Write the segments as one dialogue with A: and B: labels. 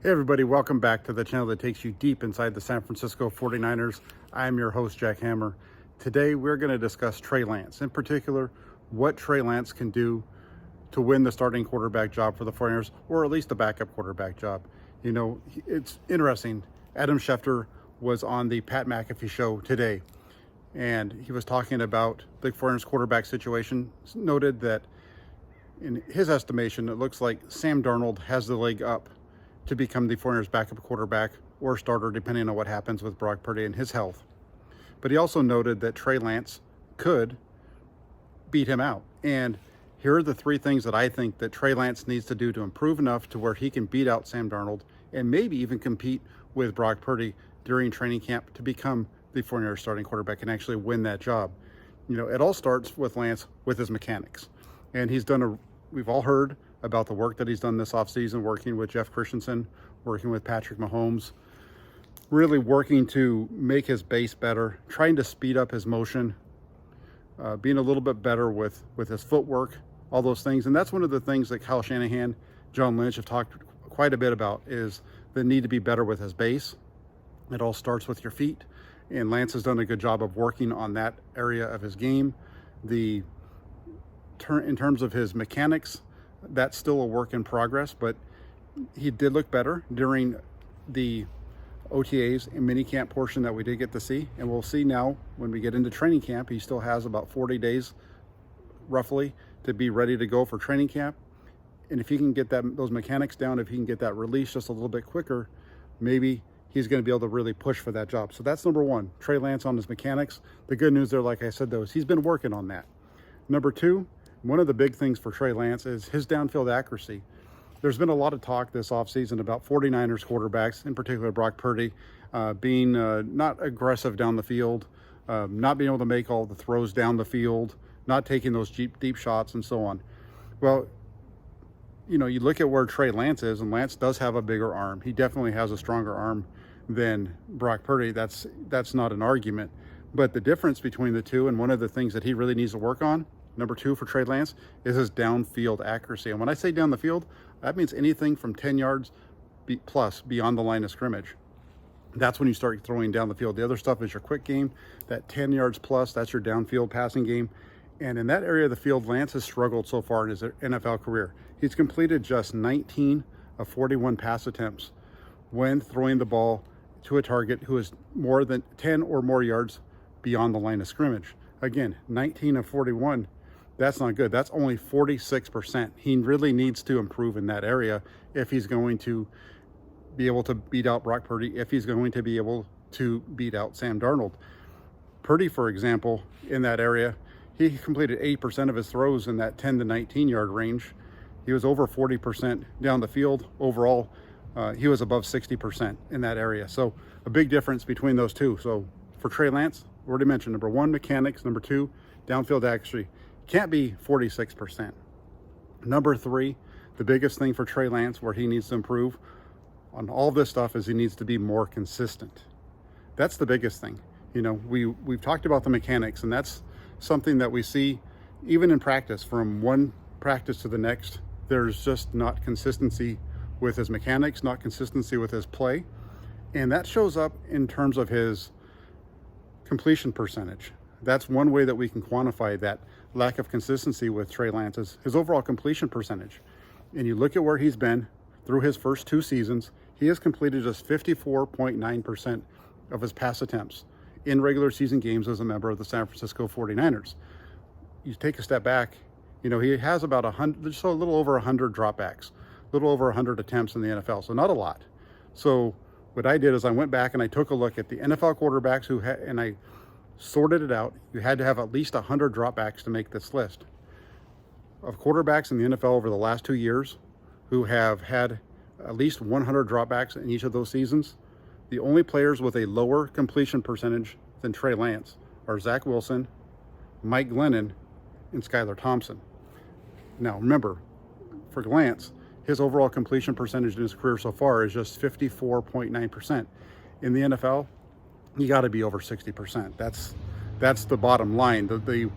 A: Hey everybody, welcome back to the channel that takes you deep inside the San Francisco 49ers. I'm your host, Jack Hammer. Today we're going to discuss Trey Lance, in particular, what Trey Lance can do to win the starting quarterback job for the 49ers, or at least the backup quarterback job. You know, it's interesting. Adam Schefter was on the Pat McAfee show today, and he was talking about the 49ers quarterback situation. Noted that in his estimation, it looks like Sam Darnold has the leg up to become the 49ers backup quarterback or starter, depending on what happens with Brock Purdy and his health. But he also noted that Trey Lance could beat him out. And here are the three things that I think that Trey Lance needs to do to improve enough to where he can beat out Sam Darnold and maybe even compete with Brock Purdy during training camp to become the 49ers starting quarterback and actually win that job. You know, it all starts with Lance with his mechanics. And we've all heard about the work that he's done this offseason, working with Jeff Christensen, working with Patrick Mahomes, really working to make his base better, trying to speed up his motion, being a little bit better with his footwork, all those things. And that's one of the things that Kyle Shanahan, John Lynch have talked quite a bit about, is the need to be better with his base. It all starts with your feet. And Lance has done a good job of working on that area of his game. In terms of his mechanics, that's still a work in progress, but he did look better during the OTAs and minicamp portion that we did get to see. And we'll see now when we get into training camp, he still has about 40 days roughly to be ready to go for training camp. And if he can get those mechanics down, if he can get that release just a little bit quicker, maybe he's going to be able to really push for that job. So that's number one, Trey Lance on his mechanics. The good news there, like I said, though, is he's been working on that. Number two, one of the big things for Trey Lance is his downfield accuracy. There's been a lot of talk this offseason about 49ers quarterbacks, in particular Brock Purdy, being not aggressive down the field, not being able to make all the throws down the field, not taking those deep shots, and so on. Well, you know, you look at where Trey Lance is, and Lance does have a bigger arm. He definitely has a stronger arm than Brock Purdy. That's not an argument. But the difference between the two, and one of the things that he really needs to work on, number two for Trey Lance, is his downfield accuracy. And when I say down the field, that means anything from 10 yards plus beyond the line of scrimmage. That's when you start throwing down the field. The other stuff is your quick game. That 10 yards plus, that's your downfield passing game. And in that area of the field, Lance has struggled so far in his NFL career. He's completed just 19 of 41 pass attempts when throwing the ball to a target who is more than 10 or more yards beyond the line of scrimmage. Again, 19 of 41. That's not good. That's only 46%. He really needs to improve in that area if he's going to be able to beat out Brock Purdy, if he's going to be able to beat out Sam Darnold. Purdy, for example, in that area, he completed 80% of his throws in that 10 to 19 yard range. He was over 40% down the field. Overall, he was above 60% in that area. So a big difference between those two. So for Trey Lance, already mentioned, number one, mechanics. Number two, downfield accuracy. Can't be 46%. Number three, the biggest thing for Trey Lance where he needs to improve on all this stuff is he needs to be more consistent. That's the biggest thing. You know, we've talked about the mechanics, and that's something that we see even in practice. From one practice to the next, there's just not consistency with his mechanics, not consistency with his play. And that shows up in terms of his completion percentage. That's one way that we can quantify that lack of consistency with Trey Lance, is his overall completion percentage. And you look at where he's been through his first two seasons, he has completed just 54.9% of his pass attempts in regular season games as a member of the San Francisco 49ers. You take a step back, you know, he has about 100, so a little over 100 dropbacks, a little over 100 attempts in the NFL, so not a lot. So what I did is I went back and I took a look at the NFL quarterbacks and I sorted it out. You had to have at least 100 dropbacks to make this list. Of quarterbacks in the NFL over the last 2 years who have had at least 100 dropbacks in each of those seasons, the only players with a lower completion percentage than Trey Lance are Zach Wilson, Mike Glennon, and Skylar Thompson. Now remember, for Lance, his overall completion percentage in his career so far is just 54.9%. In the NFL, you got to be over 60%. That's the bottom line. The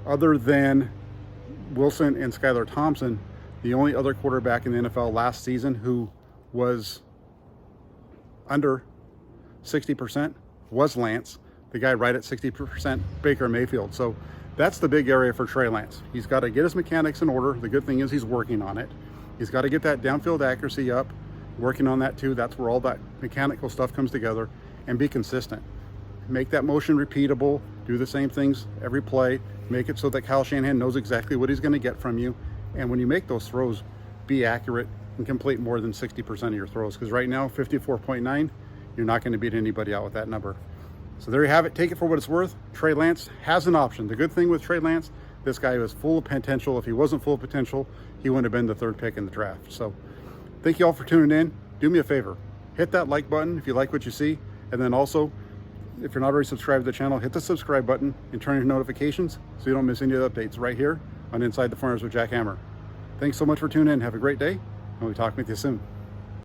A: other than Wilson and Skylar Thompson, the only other quarterback in the NFL last season who was under 60% was Lance, the guy right at 60% Baker Mayfield. So that's the big area for Trey Lance. He's got to get his mechanics in order. The good thing is he's working on it. He's got to get that downfield accuracy up, working on that too. That's where all that mechanical stuff comes together, and be consistent. Make that motion repeatable. Do the same things every play. Make it so that Kyle Shanahan knows exactly what he's going to get from you. And when you make those throws, be accurate and complete more than 60% of your throws. Because right now, 54.9, you're not going to beat anybody out with that number. So there you have it. Take it for what it's worth. Trey Lance has an option. The good thing with Trey Lance, this guy was full of potential. If he wasn't full of potential, he wouldn't have been the 3rd pick in the draft. So thank you all for tuning in. Do me a favor. Hit that like button if you like what you see. And then also, if you're not already subscribed to the channel, hit the subscribe button and turn on your notifications so you don't miss any of the updates right here on Inside the Farmers with Jack Hammer. Thanks so much for tuning in. Have a great day, and we'll be talking with you soon.